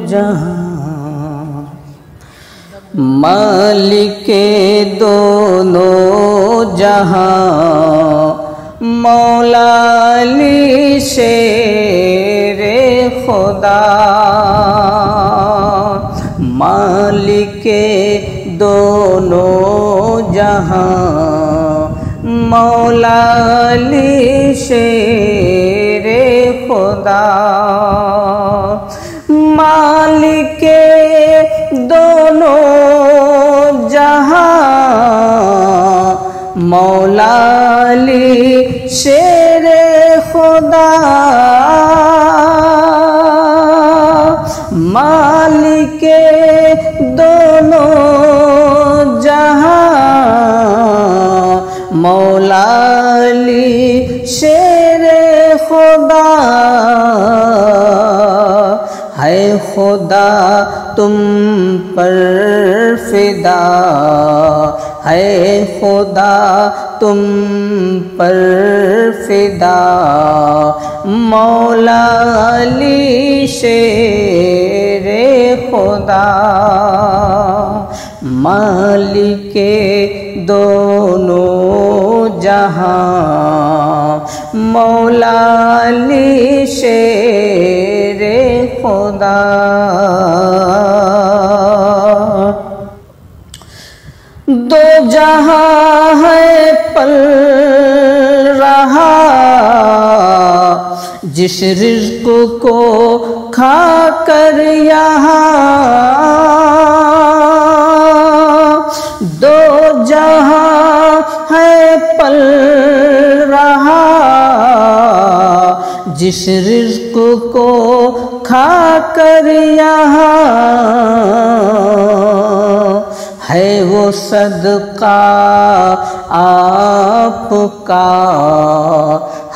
جہاں، مالک دونوں جہاں، مولا علی شیر خدا، مالک دونوں جہاں، مولا علی شیر خدا، مالک دونوں جہاں، مولا علی شیر خدا، مالک دونوں جہاں، مولا علی شیر خدا، ہے خدا تم پر فدا، ہے خدا تم پر فدا، مولا علی شیر خدا، مالک دونوں جہاں، مولا علی شیر خدا، دو جہاں ہے پل رہا، جس رزق کو کھا کر یہاں، دو جہاں ہے پل رہا، جس رزق کو کھا کر یہاں، ہے وہ صدقہ آپ کا،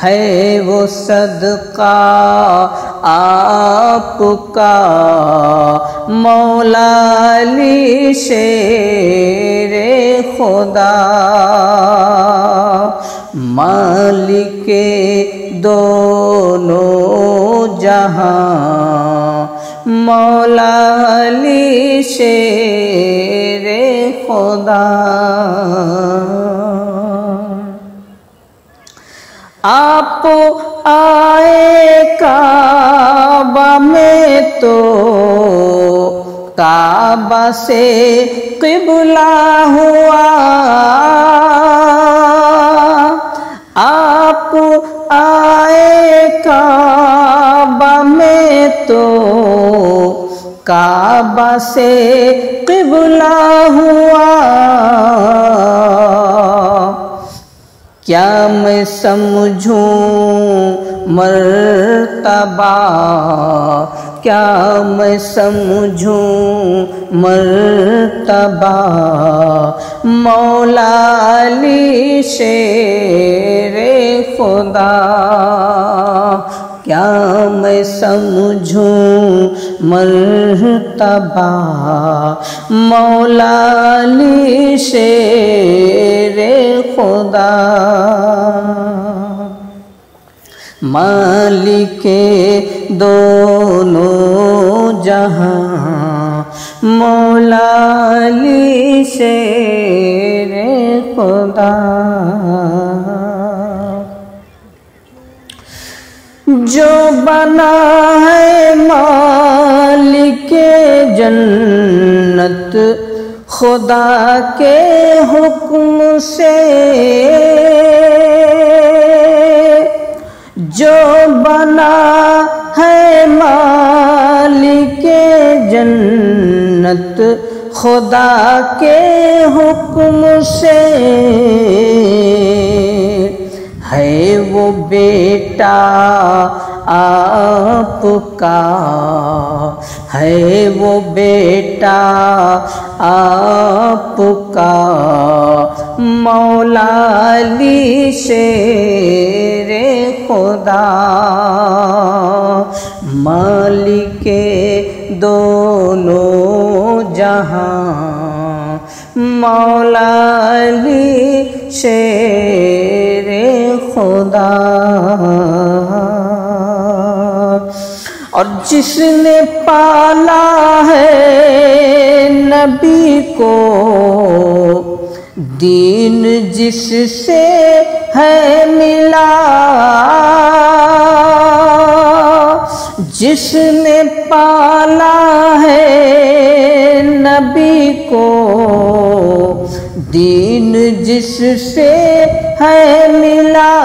ہے وہ صدقہ آپ کا، مولا علی شیر خدا، مالک دونوں جہاں، مولا علی شیر خدا، آپ آئے کعبہ میں تو کعبہ سے قبلہ ہوا، آپ آئے کعبہ میں تو کعبہ سے قبلہ ہوا، کیا میں سمجھوں مرتبہ، کیا میں سمجھوں مرتبہ، مولا علی شیر خدا، کیا میں سمجھوں مرتبہ، مولا علی شیر خدا، مالک دونوں جہاں، مولا علی شیر خدا، جو بنا ہے مالک جنت خدا کے حکم سے، جو بنا ہے مالک جنت خدا کے حکم سے، ہے وہ بیٹا آپ کا، ہے وہ بیٹا آپ کا، مولا علی شیر خدا، مالک دونوں جہاں، مولا علی شیر خدا، اور جس نے پالا ہے نبی کو، دین جس سے ہے ملا، جس نے پالا ہے نبی کو، دین جس سے ہے ملا،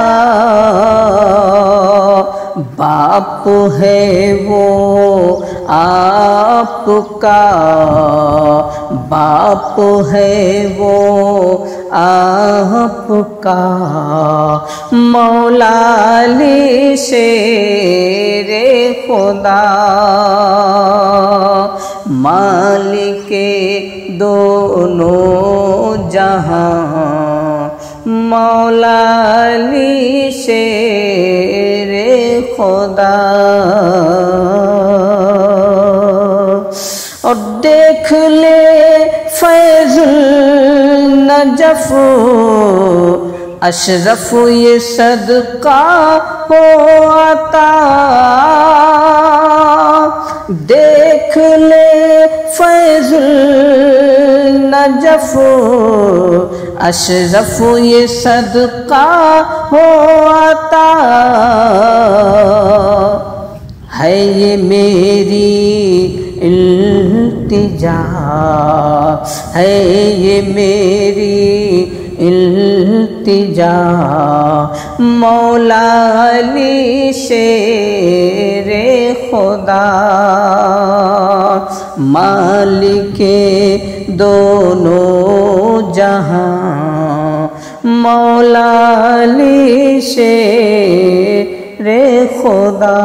باپ ہے وہ آپ کا، باپ ہے وہ آپ کا، مولا علی شیر خدا، مالک دونوں جہاں، مولا علی شیر خدا۔ اور دیکھ لے فیض النجف، اشرف یہ صدقہ ہو عطا، دیکھ لے فیض النجف، اشرف یہ صدقہ ہو عطا، ہے یہ میری التجا، ہے یہ میری التجا، مولا علی شیر خدا، مالک دونوں جہاں، مولا علی شیر خدا۔